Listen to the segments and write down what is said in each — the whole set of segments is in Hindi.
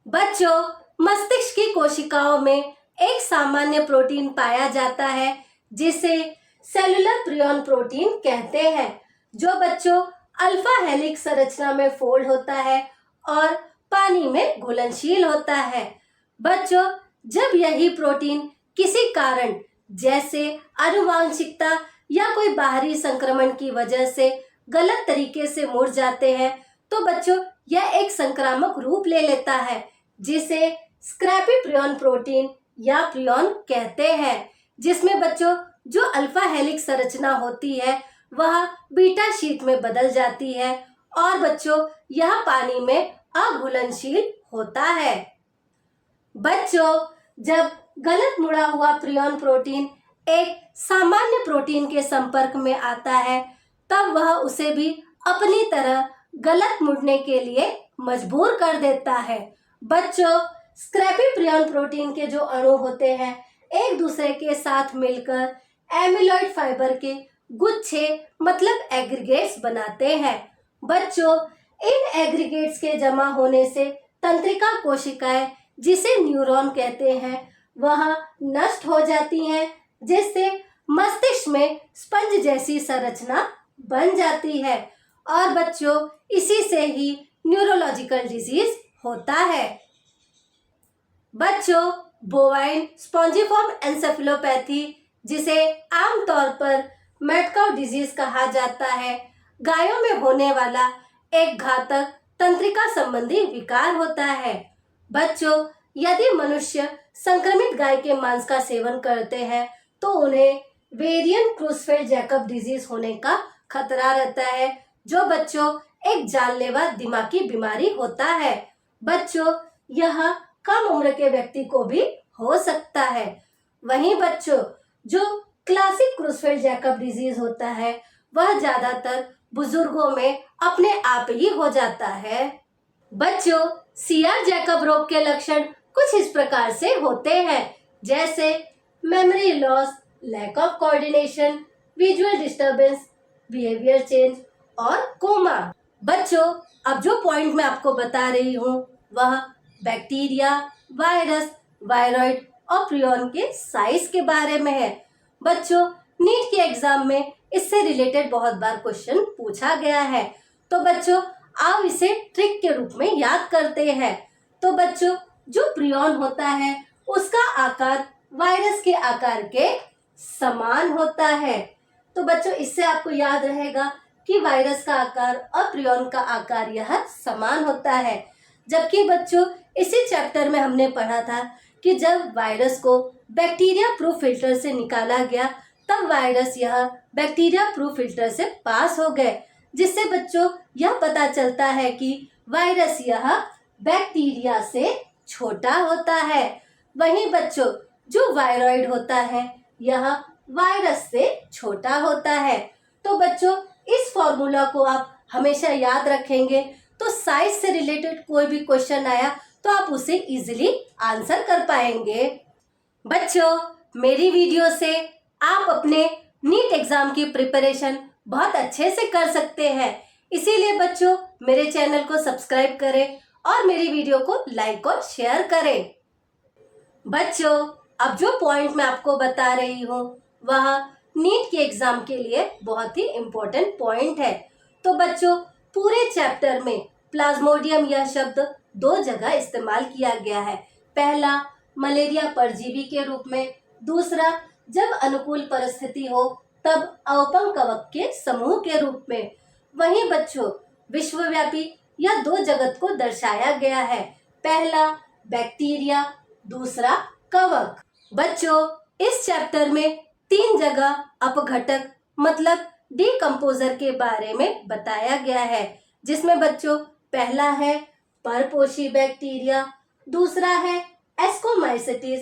बच्चों, मस्तिष्क की कोशिकाओं में एक सामान्य प्रोटीन पाया जाता है जिसे सेलुलर प्रियन प्रोटीन कहते हैं, जो बच्चों अल्फा हेलिक्स संरचना में फोल्ड होता है और पानी में घुलनशील होता है। बच्चों, जब यही प्रोटीन किसी कारण जैसे आनुवांशिकता या कोई बाहरी संक्रमण की वजह से गलत तरीके से मुड़ जाते हैं, तो बच्चों यह एक संक्रामक रूप ले लेता है जिसे स्क्रैपी प्रियन प्रोटीन या प्रियन कहते हैं, जिसमें बच्चों जो अल्फा हेलिक्स संरचना होती है वह बीटा शीट में बदल जाती है और बच्चों यह पानी में अघुलनशील होता है। बच्चों, जब गलत मुड़ा हुआ प्रियन प्रोटीन एक सामान्य प्रोटीन के संपर्क में आता है, तब वह उसे भी अपनी तरह गलत मुड़ने के लिए मजबूर कर देता है। बच्चों, स्क्रैपी प्रियन प्रोटीन के जो अणु होते हैं एक दूसरे के साथ मिलकर एमिलॉइड फाइबर के गुच्छे मतलब एग्रीगेट्स बनाते हैं। बच्चों, इन एग्रीगेट्स के जमा होने से तंत्रिका कोशिकाएं, जिसे न्यूरॉन कहते हैं, वह नष्ट हो जाती हैं, जिससे मस्तिष्क में स्पंज जैसी संरचना बन जाती है और बच्चों इसी से ही न्यूरोलॉजिकल डिजीज होता है। बच्चों, बोवाइन स्पॉन्जिफॉर्म एन्सेफेलोपैथी, जिसे आमतौर पर मैडकाउ डिजीज कहा जाता है, गायों में होने वाला एक घातक तंत्रिका संबंधी विकार होता है। बच्चों, यदि मनुष्य संक्रमित गाय के मांस का सेवन करते हैं तो उन्हें वेरियन क्रूसफेल्ड जैकब डिजीज होने का खतरा रहता है, जो बच्चों एक जानलेवा दिमागी बीमारी होता है। बच्चों, यह कम उम्र के व्यक्ति को भी हो सकता है। वहीं बच्चों, जो क्लासिक क्रूसफेल्ड जैकब डिजीज होता है वह ज्यादातर बुजुर्गों में अपने आप ही हो जाता है। बच्चों, सीआर जैकब रोग के लक्षण कुछ इस प्रकार से होते हैं, जैसे memory loss, lack of coordination, visual disturbance, behaviour change और कोमा। बच्चों, अब जो पॉइंट मैं आपको बता रही हूँ वह बैक्टीरिया, वायरस, वायरॉइड और प्रियन के साइज के बारे में है। बच्चों, नीट के एग्जाम में इससे रिलेटेड बहुत बार क्वेश्चन पूछा गया है, तो बच्चों आप इसे ट्रिक के रूप में याद करते हैं। तो बच्चों, जो प्रियन होता है उसका आकार वायरस के आकार के समान होता है। तो बच्चों इससे आपको याद रहेगा कि वायरस का आकार और प्रियन का आकार यह समान होता है। जबकि बच्चों इसी चैप्टर में हमने पढ़ा था कि जब वायरस को बैक्टीरिया प्रूफ फिल्टर से निकाला गया तब वायरस यह बैक्टीरिया प्रूफ फिल्टर से पास हो गए, जिससे बच्चों यह पता चलता है कि वायरस यह बैक्टीरिया से छोटा होता है। वहीं बच्चों जो वायरॉइड होता है यह वायरस से छोटा होता है। तो बच्चों इस फॉर्मूला को आप हमेशा याद रखेंगे, तो साइज से रिलेटेड कोई भी क्वेश्चन आया तो आप उसे इजीली आंसर कर पाएंगे। बच्चों, मेरी वीडियो से आप अपने नीट एग्जाम की प्रिपरेशन बहुत अच्छे से कर सकते हैं, इसीलिए बच्चों मेरे चैनल को सब्सक्राइब करें और मेरी वीडियो को लाइक और शेयर करें। बच्चों, अब जो पॉइंट मैं आपको बता रही हूँ वह नीट के एग्जाम के लिए बहुत ही इम्पोर्टेंट पॉइंट है। तो बच्चों पूरे चैप्टर में प्लाज्मोडियम यह शब्द 2 जगह इस्तेमाल किया गया है। पहला मलेरिया परजीवी के रूप में, दूसरा जब अनुकूल परिस्थिति हो तब अवपंग कवक के समूह के रूप में। वहीं बच्चों विश्वव्यापी यह 2 जगत को दर्शाया गया है, पहला बैक्टीरिया, दूसरा कवक। बच्चों इस चैप्टर में 3 जगह अपघटक मतलब डीकंपोजर के बारे में बताया गया है, जिसमें बच्चों पहला है परपोषी बैक्टीरिया, दूसरा है एस्कोमाइसिटिस,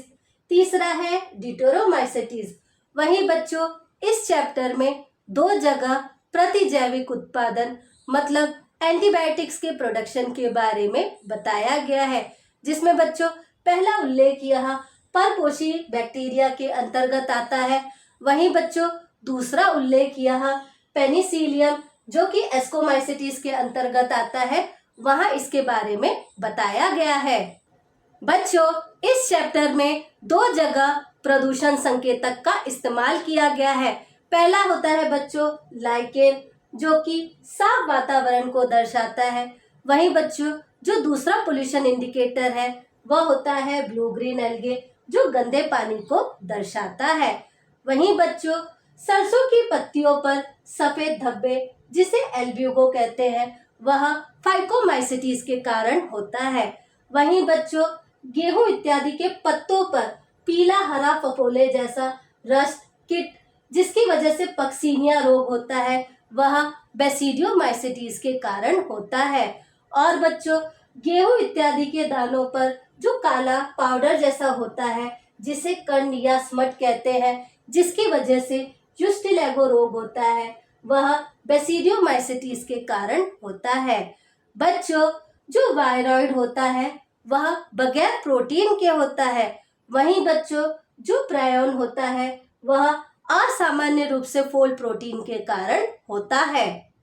तीसरा है डिटोरोमाइसिटिस। वहीं बच्चों इस चैप्टर में 2 जगह प्रतिजैविक उत्पादन मतलब एंटीबायोटिक्स के प्रोडक्शन के बारे में बताया गया है, जिसमें बच्चों पहला उल्लेख यह परपोषी बैक्टीरिया के अंतर्गत आता है। वहीं बच्चों दूसरा उल्लेख यह पेनिसिलियम जो कि एस्कोमाइसिटिस के अंतर्गत आता है, वहां इसके बारे में बताया गया है। बच्चों, इस चैप्टर में 2 जगह प्रदूषण संकेतक का इस्तेमाल किया गया है। पहला होता है बच्चों लाइकेन, जो कि साफ वातावरण को दर्शाता है। वहीं बच्चों जो दूसरा पोल्यूशन इंडिकेटर है वह होता है ब्लू ग्रीन एल्गे, जो गंदे पानी को दर्शाता है। वहीं बच्चों सरसों की पत्तियों पर सफेद धब्बे, जिसे एल्ब्यूगो कहते हैं, वह फाइकोमाइसिटीज के कारण होता है। वहीं बच्चों गेहूं इत्यादि के पत्तों पर पीला हरा फफोले जैसा रस्ट किट, जिसकी वजह से पक्सीनिया रोग होता है, वह बेसिडियोमाइसिटीज के कारण होता है। और बच्चों गेहूं इत्यादि के दानों पर जो काला पाउडर जैसा होता है, जिसे कर्ण या स्मट कहते हैं, जिसकी वजह से यूस्टिलेगो रोग होता है, वह बेसिडियोमाइसिटीज के कारण होता है। बच्चों जो वायरॉइड होता है वह बगैर प्रोटीन के होता है। वहीं बच्चों जो प्रायोन होता है वह असामान्य रूप से फोल्ड प्रोटीन के कारण होता है।